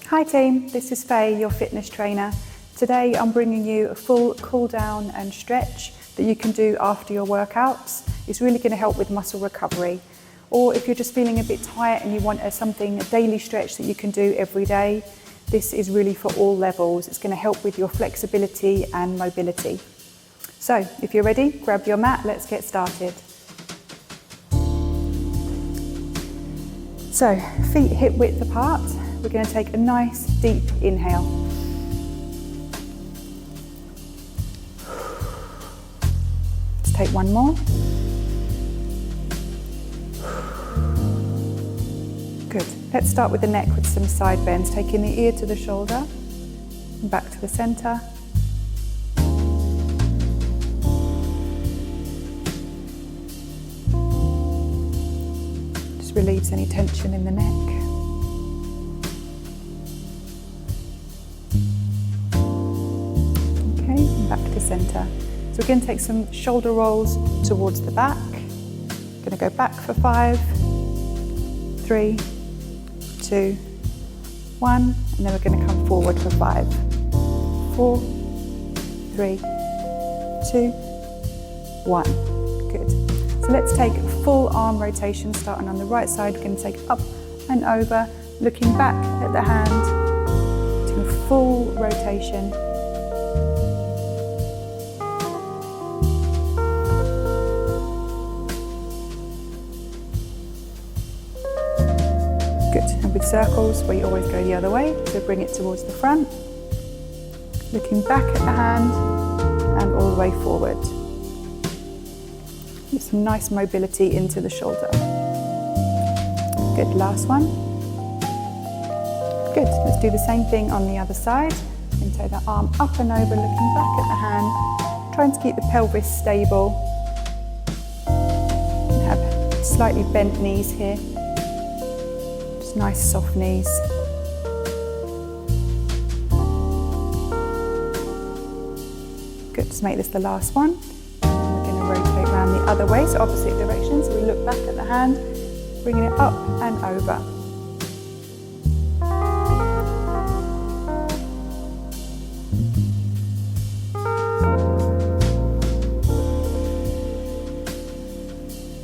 Hi team, this is Faye, your fitness trainer. Today I'm bringing you a full cool down and stretch that you can do after your workouts. It's really going to help with muscle recovery. Or if you're just feeling a bit tired and you want a daily stretch that you can do every day, this is really for all levels. It's going to help with your flexibility and mobility. So if you're ready, grab your mat, let's get started. So feet hip width apart. We're going to take a nice deep inhale. Let's take one more. Good. Let's start with the neck with some side bends, taking the ear to the shoulder and back to the center. Just relieves any tension in the neck. Back to center. So we're going to take some shoulder rolls towards the back. Going to go back for 5, 3, 2, 1, and then we're going to come forward for 5, 4, 3, 2, 1. Good. So let's take a full arm rotation, starting on the right side. We're going to take up and over, looking back at the hand, to a full rotation. And with circles, we always go the other way, so bring it towards the front, looking back at the hand and all the way forward. Get some nice mobility into the shoulder. Good, last one. Good, let's do the same thing on the other side. And take that arm up and over, looking back at the hand, trying to keep the pelvis stable. And have slightly bent knees here. Nice soft knees. Good, let's make this the last one. And we're going to rotate around the other way, so opposite direction. So we look back at the hand, bringing it up and over.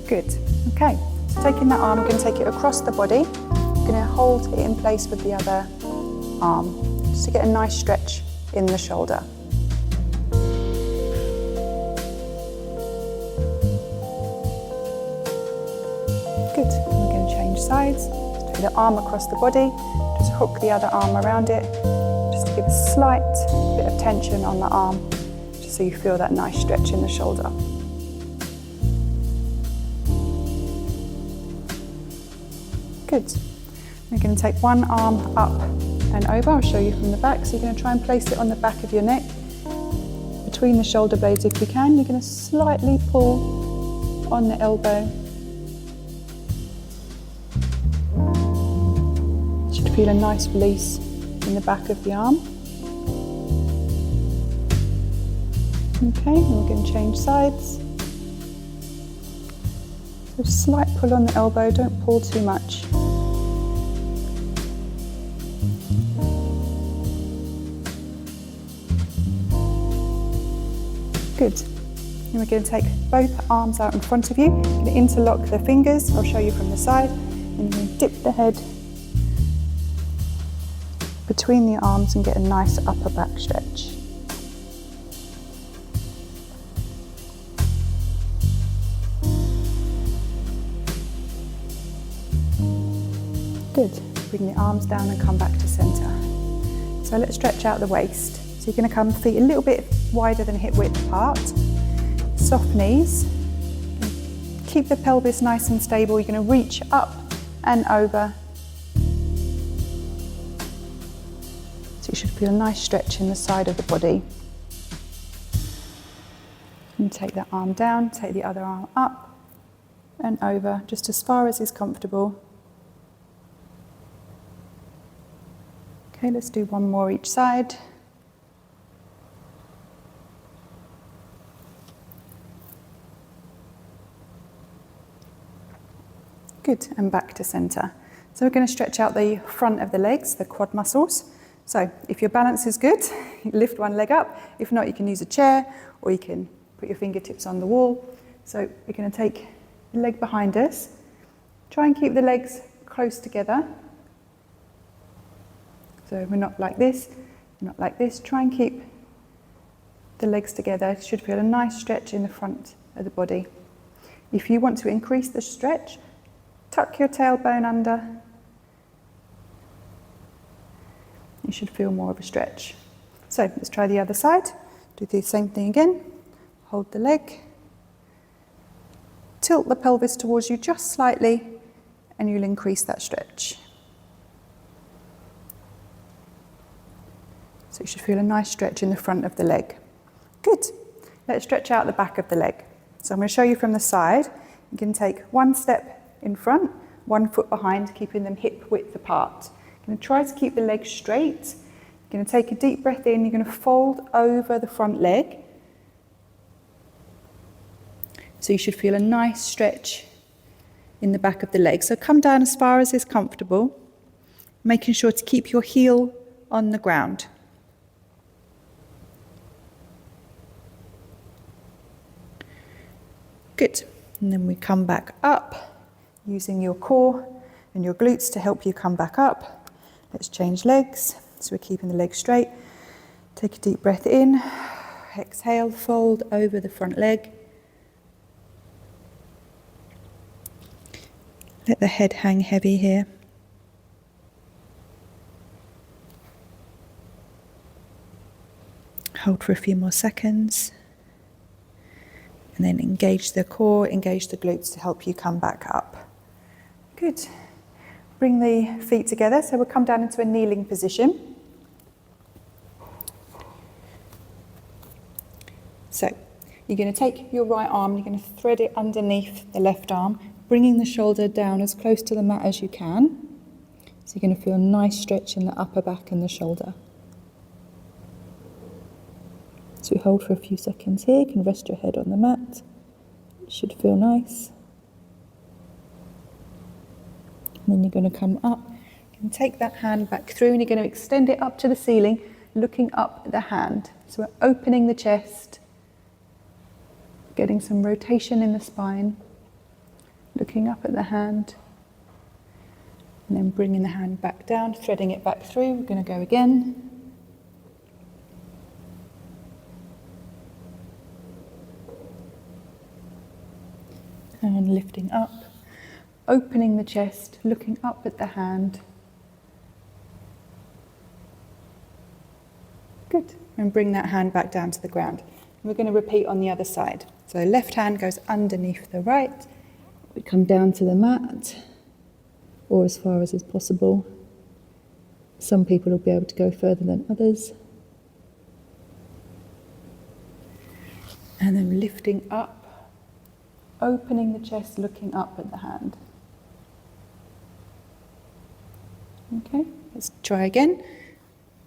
Good, okay. So taking that arm, we're going to take it across the body. Going to hold it in place with the other arm, just to get a nice stretch in the shoulder. Good, we're going to change sides. Just take the arm across the body, just hook the other arm around it, just to give a slight bit of tension on the arm, just so you feel that nice stretch in the shoulder. Good. We're going to take one arm up and over. I'll show you from the back. So you're going to try and place it on the back of your neck, between the shoulder blades if you can. You're going to slightly pull on the elbow. You should feel a nice release in the back of the arm. Okay, and we're going to change sides. So slight pull on the elbow, don't pull too much. Good. And we're going to take both arms out in front of you. You're going to interlock the fingers. I'll show you from the side. And you're going to dip the head between the arms and get a nice upper back stretch. Good. Bring the arms down and come back to center. So let's stretch out the waist. So you're going to come feet a little bit wider than hip width apart. Soft knees. Keep the pelvis nice and stable. You're going to reach up and over. So you should feel a nice stretch in the side of the body. And take that arm down, take the other arm up and over, just as far as is comfortable. Okay, let's do one more each side. Good, and back to center. So we're going to stretch out the front of the legs, the quad muscles. So if your balance is good, lift one leg up. If not, you can use a chair or you can put your fingertips on the wall. So we're going to take the leg behind us. Try and keep the legs close together. So we're not like this, not like this. Try and keep the legs together. You should feel a nice stretch in the front of the body. If you want to increase the stretch, tuck your tailbone under. You should feel more of a stretch. So let's try the other side. Do the same thing again. Hold the leg. Tilt the pelvis towards you just slightly and you'll increase that stretch. So you should feel a nice stretch in the front of the leg. Good. Let's stretch out the back of the leg. So I'm going to show you from the side. You can take one step in front, 1 foot behind, keeping them hip width apart. You're going to try to keep the leg straight. You're going to take a deep breath in. You're going to fold over the front leg. So you should feel a nice stretch in the back of the leg. So come down as far as is comfortable, making sure to keep your heel on the ground. Good. And then we come back up, using your core and your glutes to help you come back up. Let's change legs. So we're keeping the legs straight. Take a deep breath in. Exhale, fold over the front leg. Let the head hang heavy here. Hold for a few more seconds. And then engage the core, engage the glutes to help you come back up. Good. Bring the feet together. So we'll come down into a kneeling position. So you're going to take your right arm, you're going to thread it underneath the left arm, bringing the shoulder down as close to the mat as you can. So you're going to feel a nice stretch in the upper back and the shoulder. So hold for a few seconds here. You can rest your head on the mat. It should feel nice. And then you're going to come up. You can take that hand back through and you're going to extend it up to the ceiling, looking up at the hand. So we're opening the chest, getting some rotation in the spine, looking up at the hand, and then bringing the hand back down, threading it back through. We're going to go again. And lifting up, opening the chest, looking up at the hand. Good. And bring that hand back down to the ground. We're going to repeat on the other side. So left hand goes underneath the right. We come down to the mat, or as far as is possible. Some people will be able to go further than others. And then lifting up. Opening the chest, looking up at the hand. Okay, let's try again.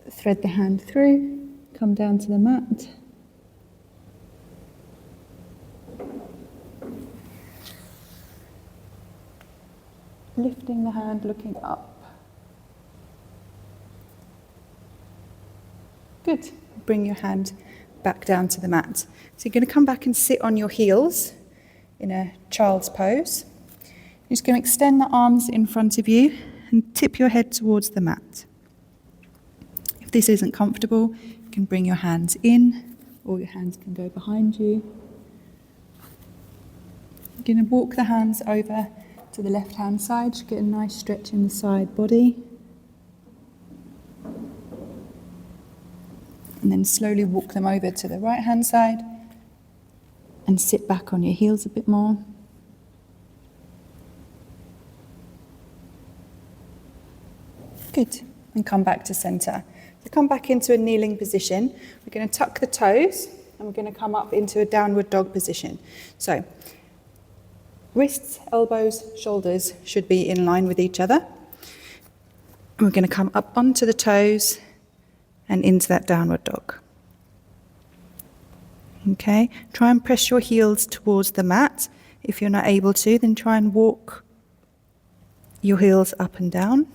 Thread the hand through, come down to the mat. Lifting the hand, looking up. Good. Bring your hand back down to the mat. So you're going to come back and sit on your heels in a child's pose. You're just going to extend the arms in front of you and tip your head towards the mat. If this isn't comfortable, you can bring your hands in, or your hands can go behind you. You're going to walk the hands over to the left-hand side, just get a nice stretch in the side body. And then slowly walk them over to the right-hand side. And sit back on your heels a bit more. Good. And come back to centre. So come back into a kneeling position. We're going to tuck the toes and we're going to come up into a downward dog position. So wrists, elbows, shoulders should be in line with each other. And we're going to come up onto the toes and into that downward dog. Okay, try and press your heels towards the mat. If you're not able to, then try and walk your heels up and down.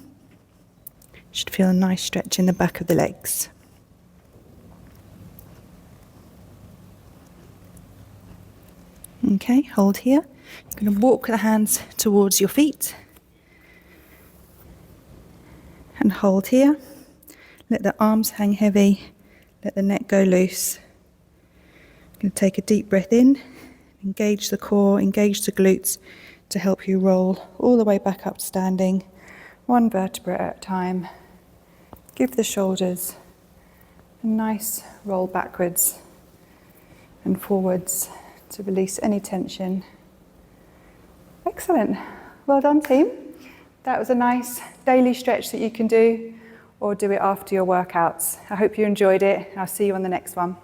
You should feel a nice stretch in the back of the legs. Okay, hold here. You're going to walk the hands towards your feet. And hold here. Let the arms hang heavy. Let the neck go loose. You're going to take a deep breath in. Engage the core, engage the glutes to help you roll all the way back up to standing, one vertebra at a time. Give the shoulders a nice roll backwards and forwards to release any tension. Excellent. Well done, team. That was a nice daily stretch that you can do or do it after your workouts. I hope you enjoyed it. I'll see you on the next one.